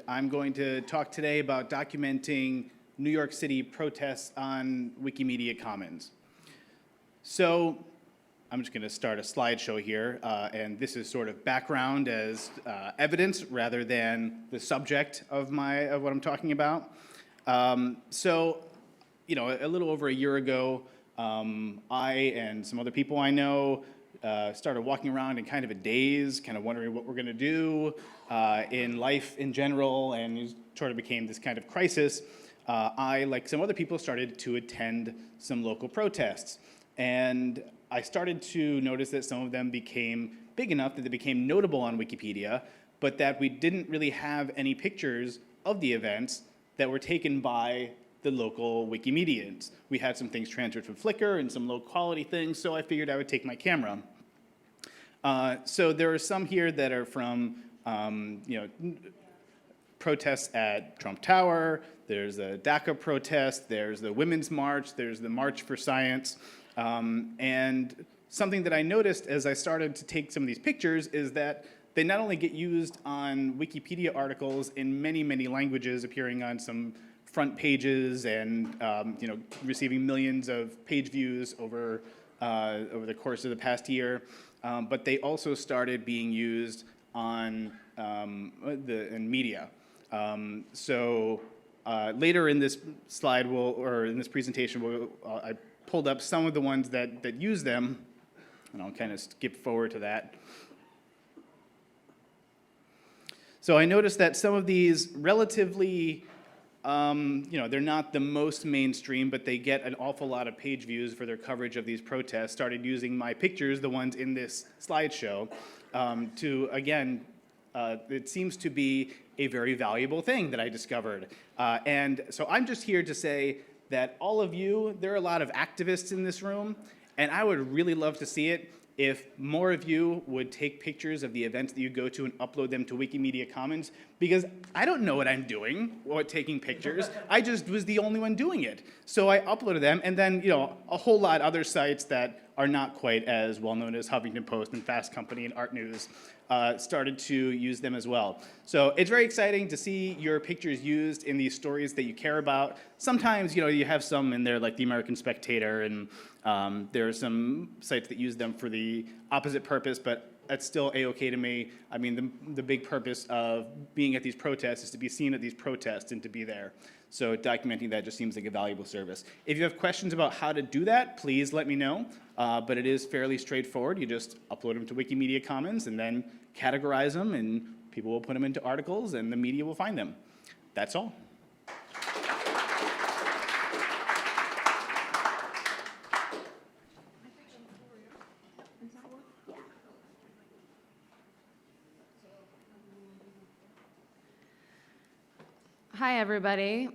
I'm going to talk today about documenting New York City protests on Wikimedia Commons. So I'm just going to start a slideshow here, and this is sort of background as evidence rather than the subject of what I'm talking about. So, you know, a little over a year ago, I and some other people I know started walking around in kind of a daze, kind of wondering what we're going to do in life in general, and it sort of became this kind of crisis. I, like some other people, started to attend some local protests, and I started to notice that some of them became big enough that they became notable on Wikipedia, but that we didn't really have any pictures of the events that were taken by the local Wikimedians. We had some things transferred from Flickr and some low quality things, so I figured I would take my camera. So there are some here that are from protests at Trump Tower, there's a DACA protest, there's the Women's March, there's the March for Science, and something that I noticed as I started to take some of these pictures is that they not only get used on Wikipedia articles in many, many languages, appearing on some front pages and receiving millions of page views over the course of the past year, but they also started being used on in media. Later in this slide, in this presentation, I pulled up some of the ones that use them, and I'll kind of skip forward to that. So I noticed that some of these relatively, they're not the most mainstream, but they get an awful lot of page views for their coverage of these protests, started using my pictures, the ones in this slideshow, to, again, it seems to be a very valuable thing that I discovered. And so I'm just here to say that all of you, there are a lot of activists in this room, and I would really love to see it if more of you would take pictures of the events that you go to and upload them to Wikimedia Commons, because I don't know what I'm doing while taking pictures. I just was the only one doing it. So I uploaded them, and then a whole lot of other sites that are not quite as well known as Huffington Post and Fast Company and Art News started to use them as well. So it's very exciting to see your pictures used in these stories that you care about. Sometimes you have some in there like the American Spectator, and there are some sites that use them for the opposite purpose, but that's still A-okay to me. I mean, the big purpose of being at these protests is to be seen at these protests and to be there. So documenting that just seems like a valuable service. If you have questions about how to do that, please let me know. But it is fairly straightforward. You just upload them to Wikimedia Commons and then categorize them, and people will put them into articles, and the media will find them. That's all. Hi, everybody.